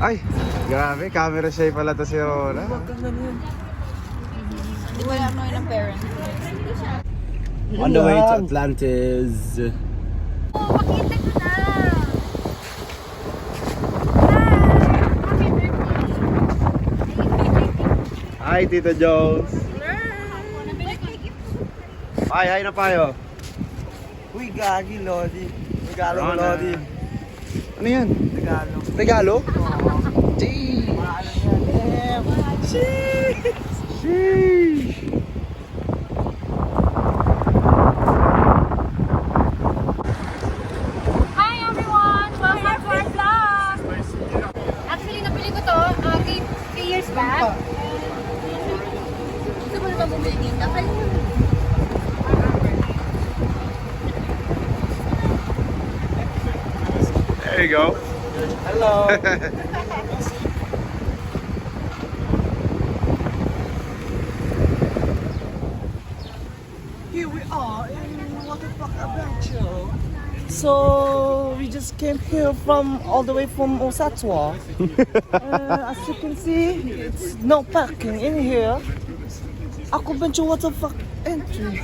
Ay, grabe, camera shy pala to si Rona. Hindi ko alam naman ng parents. On the way to Atlantis. Oh, makita ko na! Hi, Tito Jones. Hi na tayo. Uy, gagi, Lodi. Regalo mo, Lodi. Ano yan? Regalo. Regalo? Gee! Sheesh! Sheesh! Hi everyone! Welcome to our vlog! Actually, napili ko to 3 years back. Gusto mo na ba bumili dito? There you go. Hello. Here we are in Waterpark Adventure. So we just came here from all the way from Osatwa. As you can see, it's no parking in here. Aquaventure Waterpark entry.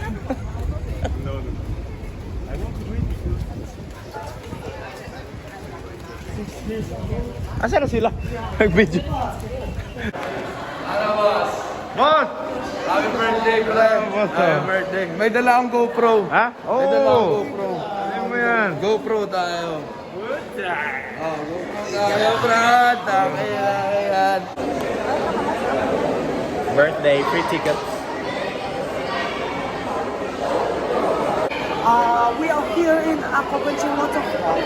Asan na sila? Nag-video. Ano, boss? Boss! Happy birthday, Clem. Happy birthday. May dala akong GoPro. Ha? May dala akong Oh! GoPro. Ano mo yan? GoPro tayo. Oh, GoPro tayo, Brad. Yan. Birthday, free tickets. We are here in Aquaventure Waterpark.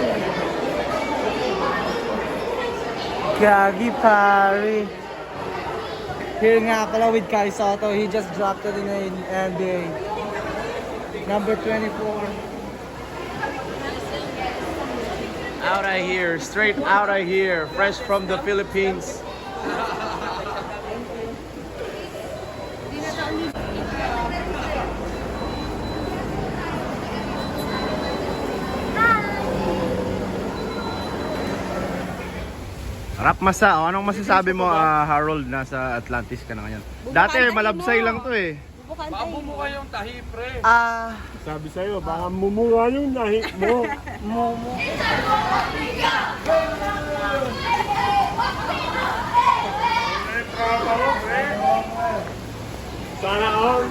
Gagi, pare. Here nga pala with Kai Soto. He just dropped it in the NBA. Number 24. Out of here, straight out of here, fresh from the Philippines. Rap Masa, anong masasabi mo, Harold, nasa Atlantis ka na ngayon? Dati malabsay lang to eh. Mumukha yung tahi, pre. Sabi sa'yo, baka mumura yung nahi mo. Momo. Sana all.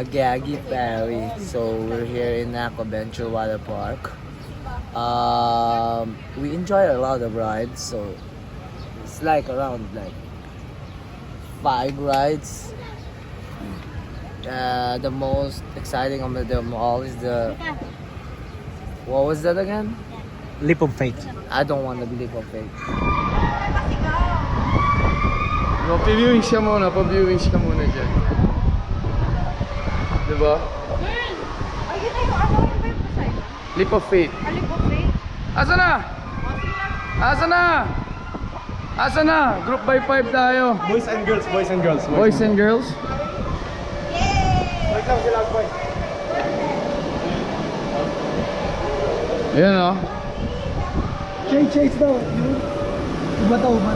Gagi Perry. So we're here in Aquaventure Water Park. We enjoy a lot of rides. So it's like around like 5 rides. The most exciting of them all is the, what was that again? Leap of faith. I don't want the leap of faith. No, pa-viewings ka muna, pa-viewings ka muna dyan. Diba? Ay, yun na yung ano yung ba yung sa'yo? Leap of faith. Alip of faith? Asa na? Asa na? Asa na? Group by 5 tayo. Boys and girls, boys and girls. Boys and girls? Wait lang sila, boy. Ayan o. Chase daw. Iba daw, iba.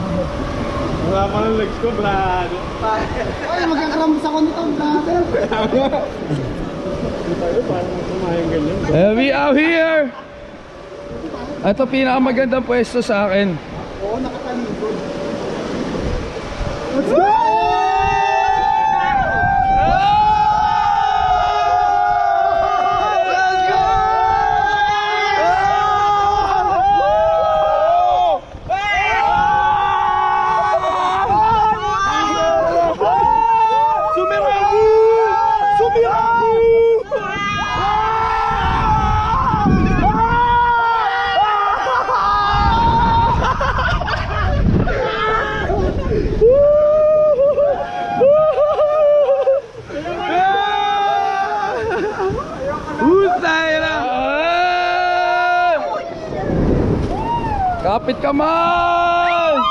Wala pa ng legs ko, brad. Ay, magkakarambas ako nito, brother. Tayo, parang kumain ganyan. We out here! Ito pinakamagandang pwesto sa akin. Oo, nakatalikod. Let's go! Kapit ka man!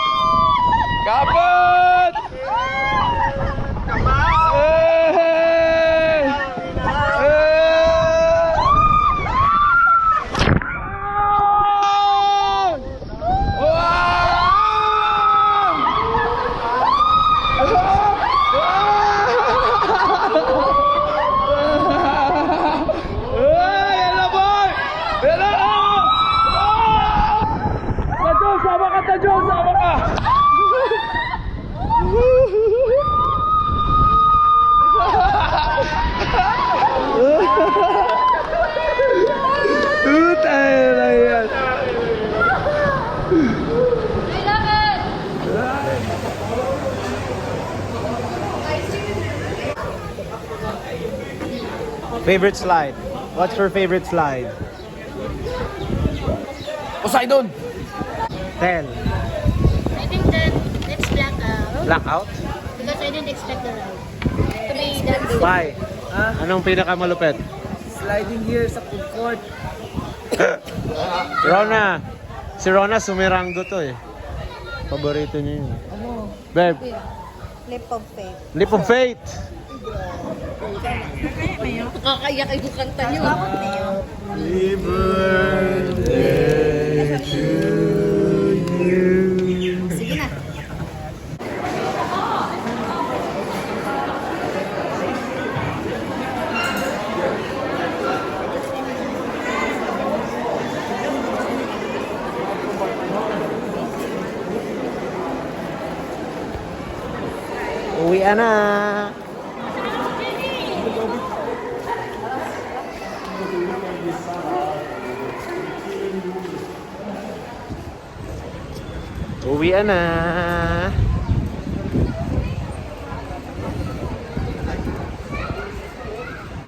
Kapit! Hey! Hey! Favorite slide? What's your favorite slide? Poseidon! Tell. I think that it's blackout. Blackout? Because I didn't expect the ride to be that good. Why? Anong pinakamalupit? Sliding here sa food court. Rona. Si Rona sumiranggo to eh. Paborito niya yun. Ano? Babe, Leap of faith. Leap of Faith. Nakakaiyak yung kanta niyo. Happy birthday to you. Sige na. Uwi na. Uwi na.